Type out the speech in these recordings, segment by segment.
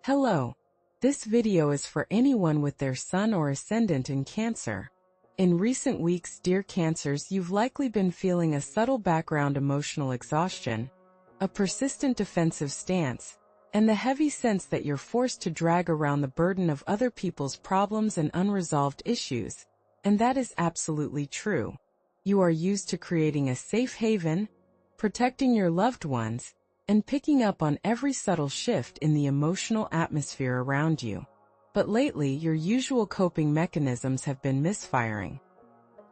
Hello. This video is for anyone with their sun or ascendant in Cancer. In recent weeks, dear Cancers, you've likely been feeling a subtle background emotional exhaustion, a persistent defensive stance, and the heavy sense that you're forced to drag around the burden of other people's problems and unresolved issues. And that is absolutely true. You are used to creating a safe haven, protecting your loved ones, and picking up on every subtle shift in the emotional atmosphere around you. But lately, your usual coping mechanisms have been misfiring.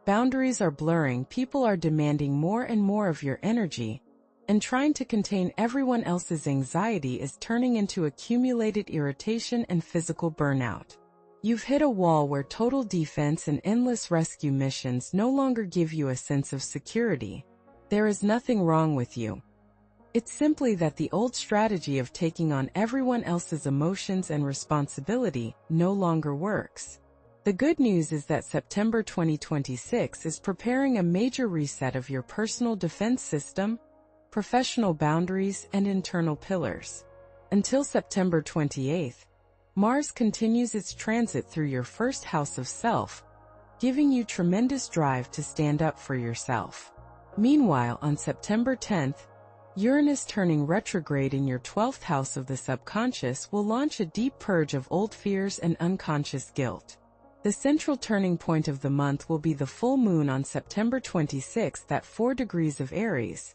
Boundaries are blurring, people are demanding more and more of your energy, and trying to contain everyone else's anxiety is turning into accumulated irritation and physical burnout. You've hit a wall where total defense and endless rescue missions no longer give you a sense of security. There is nothing wrong with you. It's simply that the old strategy of taking on everyone else's emotions and responsibility no longer works. The good news is that September 2026 is preparing a major reset of your personal defense system, professional boundaries, and internal pillars. Until September 28th, Mars continues its transit through your first house of self, giving you tremendous drive to stand up for yourself. Meanwhile, on September 10th, Uranus turning retrograde in your 12th house of the subconscious will launch a deep purge of old fears and unconscious guilt. The central turning point of the month will be the full moon on September 26th at 4 degrees of Aries,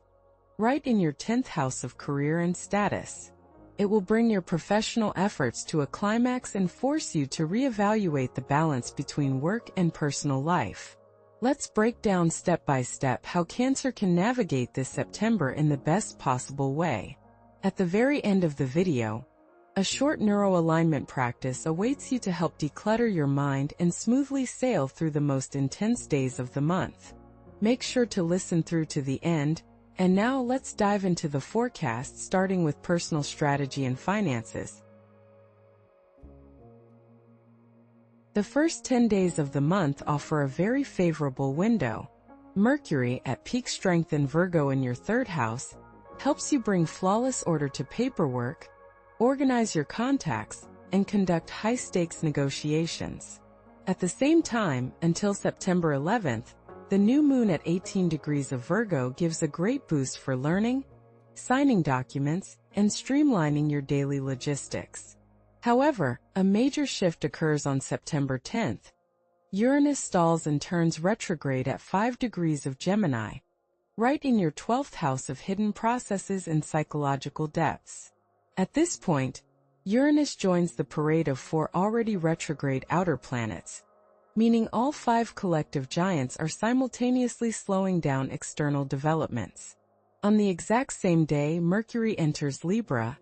right in your 10th house of career and status. It will bring your professional efforts to a climax and force you to reevaluate the balance between work and personal life. Let's break down step by step how Cancer can navigate this September in the best possible way. At the very end of the video, a short neuro-alignment practice awaits you to help declutter your mind and smoothly sail through the most intense days of the month. Make sure to listen through to the end, and now let's dive into the forecast, starting with personal strategy and finances. The first 10 days of the month offer a very favorable window. Mercury, at peak strength in Virgo in your 3rd house, helps you bring flawless order to paperwork, organize your contacts, and conduct high-stakes negotiations. At the same time, until September 11th, the new moon at 18 degrees of Virgo gives a great boost for learning, signing documents, and streamlining your daily logistics. However, a major shift occurs on September 10th. Uranus stalls and turns retrograde at 5 degrees of Gemini, right in your 12th house of hidden processes and psychological depths. At this point, Uranus joins the parade of 4 already retrograde outer planets, meaning all 5 collective giants are simultaneously slowing down external developments. On the exact same day, Mercury enters Libra,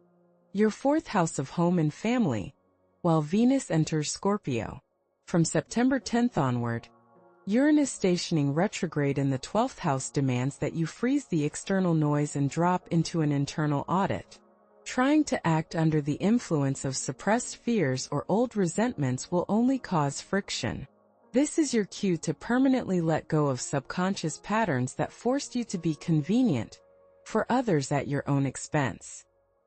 your 4th house of home and family, while Venus enters Scorpio. From September 10th onward, Uranus stationing retrograde in the 12th house demands that you freeze the external noise and drop into an internal audit. Trying to act under the influence of suppressed fears or old resentments will only cause friction. This is your cue to permanently let go of subconscious patterns that forced you to be convenient for others at your own expense.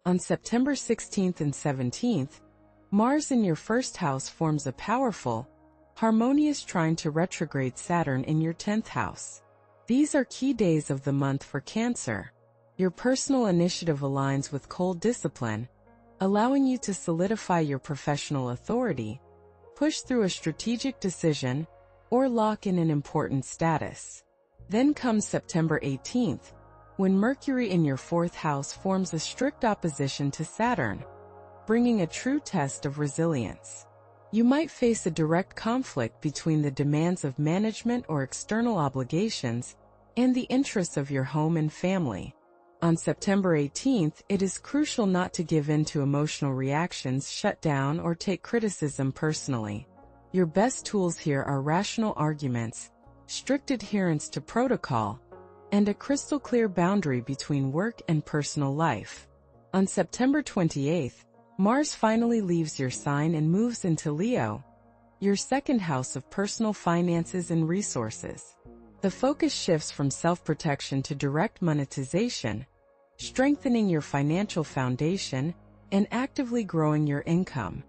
On September 16th and 17th, Mars in your 1st house forms a powerful, harmonious trine to retrograde Saturn in your 10th house. These are key days of the month for Cancer. Your personal initiative aligns with cold discipline, allowing you to solidify your professional authority, push through a strategic decision, or lock in an important status. Then comes September 18th, when Mercury in your 4th house forms a strict opposition to Saturn, bringing a true test of resilience. You might face a direct conflict between the demands of management or external obligations and the interests of your home and family. On September 18th, it is crucial not to give in to emotional reactions, shut down, or take criticism personally. Your best tools here are rational arguments, strict adherence to protocol, and a crystal-clear boundary between work and personal life. On September 28th, Mars finally leaves your sign and moves into Leo, your 2nd house of personal finances and resources. The focus shifts from self-protection to direct monetization, strengthening your financial foundation and actively growing your income.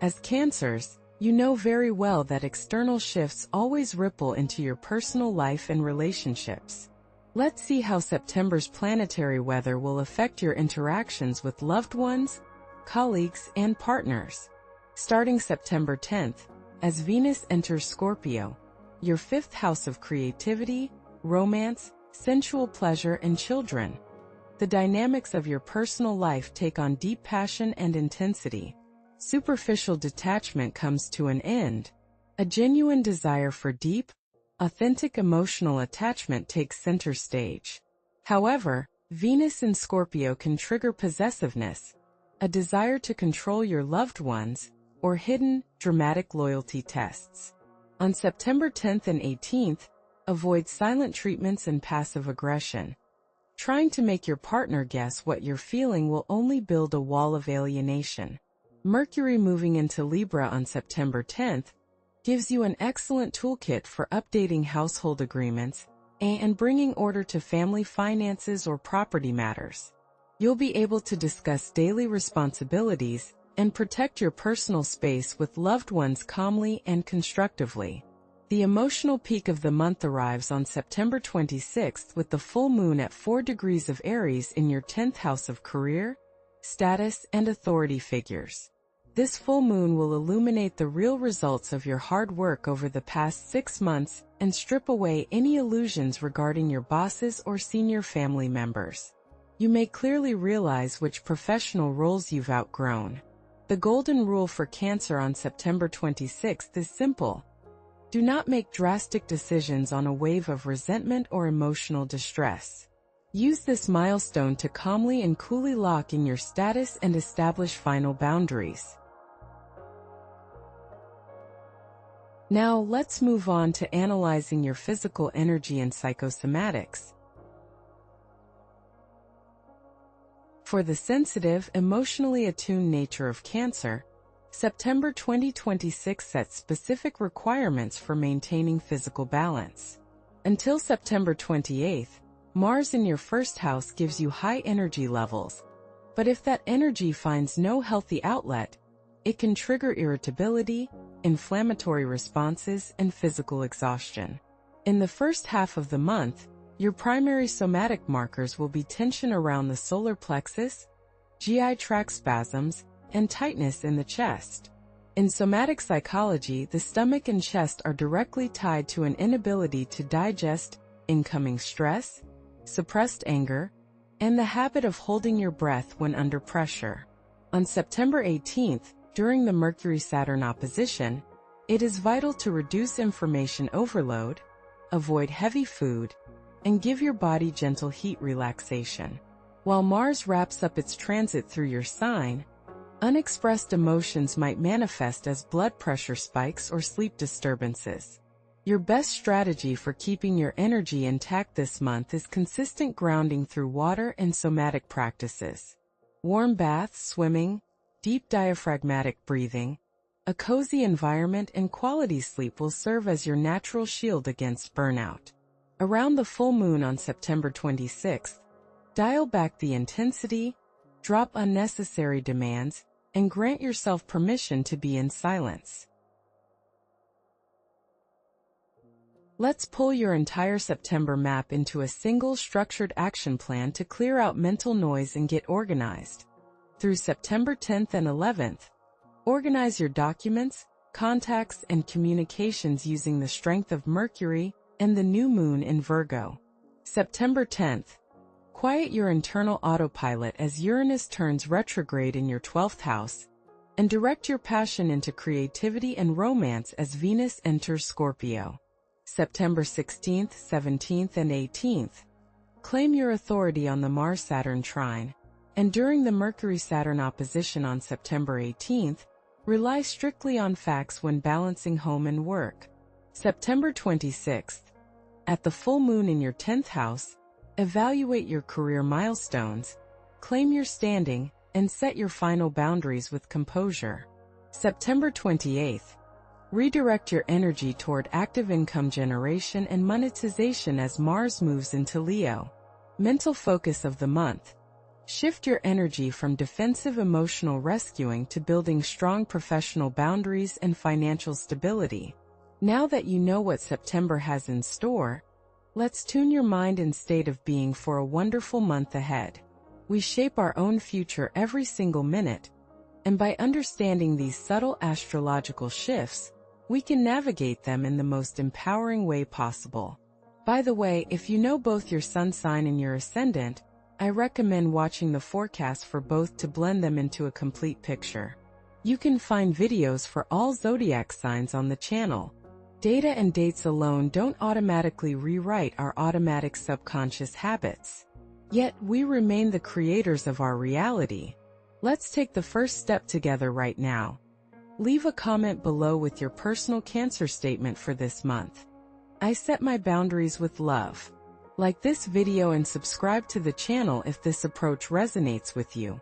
As Cancers, you know very well that external shifts always ripple into your personal life and relationships. Let's see how September's planetary weather will affect your interactions with loved ones, colleagues, and partners. Starting September 10th, as Venus enters Scorpio, your fifth house of creativity, romance, sensual pleasure, and children. The dynamics of your personal life take on deep passion and intensity. Superficial detachment comes to an end. A genuine desire for deep, authentic emotional attachment takes center stage. However, Venus in Scorpio can trigger possessiveness, a desire to control your loved ones, or hidden, dramatic loyalty tests. On September 10th and 18th, avoid silent treatments and passive aggression. Trying to make your partner guess what you're feeling will only build a wall of alienation. Mercury moving into Libra on September 10th gives you an excellent toolkit for updating household agreements and bringing order to family finances or property matters. You'll be able to discuss daily responsibilities and protect your personal space with loved ones calmly and constructively. The emotional peak of the month arrives on September 26th with the full moon at 4 degrees of Aries in your 10th house of career, status, and authority figures. This full moon will illuminate the real results of your hard work over the past 6 months and strip away any illusions regarding your bosses or senior family members. You may clearly realize which professional roles you've outgrown. The golden rule for Cancer on September 26th is simple. Do not make drastic decisions on a wave of resentment or emotional distress. Use this milestone to calmly and coolly lock in your status and establish final boundaries. Now let's move on to analyzing your physical energy and psychosomatics. For the sensitive, emotionally attuned nature of Cancer, September 2026 sets specific requirements for maintaining physical balance. Until September 28th, Mars in your first house gives you high energy levels, but if that energy finds no healthy outlet, it can trigger irritability, inflammatory responses, and physical exhaustion. In the first half of the month, your primary somatic markers will be tension around the solar plexus, GI tract spasms, and tightness in the chest. In somatic psychology, the stomach and chest are directly tied to an inability to digest incoming stress, suppressed anger, and the habit of holding your breath when under pressure. On September 18th, during the Mercury-Saturn opposition, it is vital to reduce information overload, avoid heavy food, and give your body gentle heat relaxation. While Mars wraps up its transit through your sign, unexpressed emotions might manifest as blood pressure spikes or sleep disturbances. Your best strategy for keeping your energy intact this month is consistent grounding through water and somatic practices. Warm baths, swimming, deep diaphragmatic breathing, a cozy environment, and quality sleep will serve as your natural shield against burnout. Around the full moon on September 26th, dial back the intensity, drop unnecessary demands, and grant yourself permission to be in silence. Let's pull your entire September map into a single structured action plan to clear out mental noise and get organized. Through September 10th and 11th, organize your documents, contacts, and communications using the strength of Mercury and the new moon in Virgo. September 10th, quiet your internal autopilot as Uranus turns retrograde in your 12th house, and direct your passion into creativity and romance as Venus enters Scorpio. September 16th, 17th, and 18th, claim your authority on the Mars-Saturn trine, and during the Mercury-Saturn opposition on September 18th, rely strictly on facts when balancing home and work. September 26th, at the full moon in your 10th house, evaluate your career milestones, claim your standing, and set your final boundaries with composure. September 28th, redirect your energy toward active income generation and monetization as Mars moves into Leo. Mental focus of the month. Shift your energy from defensive emotional rescuing to building strong professional boundaries and financial stability. Now that you know what September has in store, let's tune your mind and state of being for a wonderful month ahead. We shape our own future every single minute, and by understanding these subtle astrological shifts, we can navigate them in the most empowering way possible. By the way, if you know both your sun sign and your ascendant, I recommend watching the forecast for both to blend them into a complete picture. You can find videos for all zodiac signs on the channel. Data and dates alone don't automatically rewrite our automatic subconscious habits. Yet, we remain the creators of our reality. Let's take the first step together right now. Leave a comment below with your personal Cancer statement for this month. I set my boundaries with love. Like this video and subscribe to the channel if this approach resonates with you.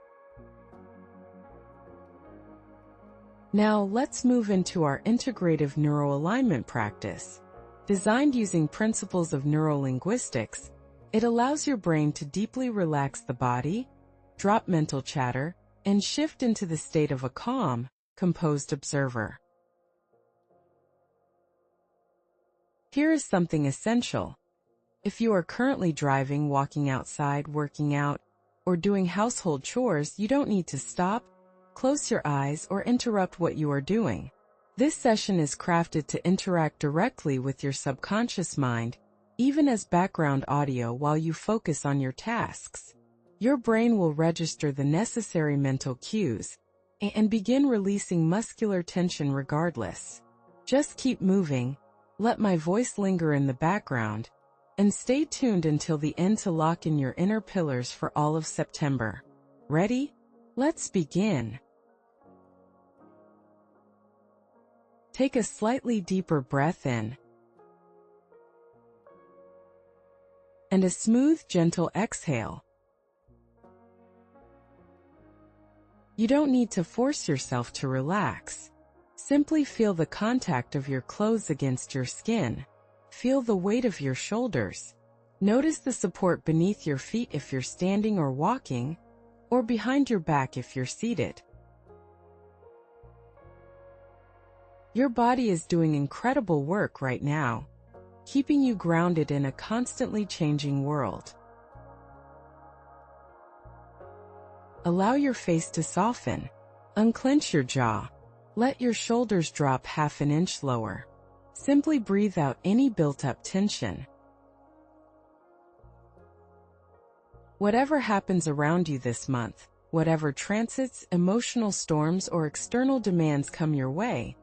Now let's move into our integrative neuroalignment practice. Designed using principles of neurolinguistics, it allows your brain to deeply relax the body, drop mental chatter, and shift into the state of a calm, composed observer. Here is something essential. If you are currently driving, walking outside, working out, or doing household chores, you don't need to stop, close your eyes, or interrupt what you are doing. This session is crafted to interact directly with your subconscious mind, even as background audio while you focus on your tasks. Your brain will register the necessary mental cues and begin releasing muscular tension regardless. Just keep moving, let my voice linger in the background, and stay tuned until the end to lock in your inner pillars for all of September. Ready? Let's begin. Take a slightly deeper breath in and a smooth, gentle exhale. You don't need to force yourself to relax. Simply feel the contact of your clothes against your skin. Feel the weight of your shoulders. Notice the support beneath your feet if you're standing or walking, or behind your back if you're seated. Your body is doing incredible work right now, keeping you grounded in a constantly changing world. Allow your face to soften. Unclench your jaw. Let your shoulders drop half an inch lower. Simply breathe out any built-up tension. Whatever happens around you this month, whatever transits, emotional storms, or external demands come your way,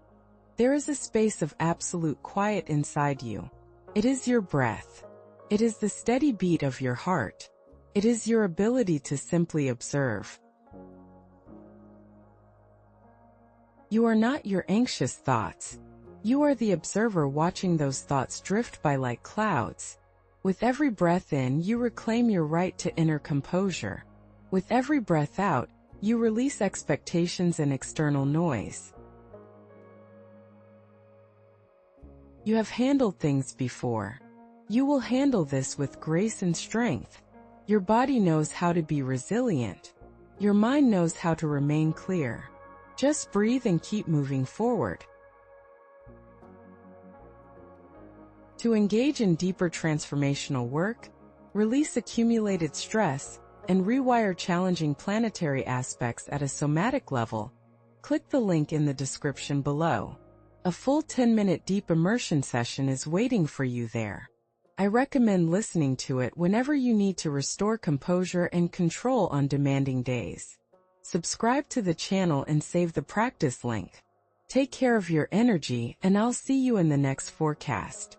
there is a space of absolute quiet inside you. It is your breath. It is the steady beat of your heart. It is your ability to simply observe. You are not your anxious thoughts. You are the observer watching those thoughts drift by like clouds. With every breath in, you reclaim your right to inner composure. With every breath out, you release expectations and external noise. You have handled things before. You will handle this with grace and strength. Your body knows how to be resilient. Your mind knows how to remain clear. Just breathe and keep moving forward. To engage in deeper transformational work, release accumulated stress, and rewire challenging planetary aspects at a somatic level, click the link in the description below. A full 10-minute deep immersion session is waiting for you there. I recommend listening to it whenever you need to restore composure and control on demanding days. Subscribe to the channel and save the practice link. Take care of your energy, and I'll see you in the next forecast.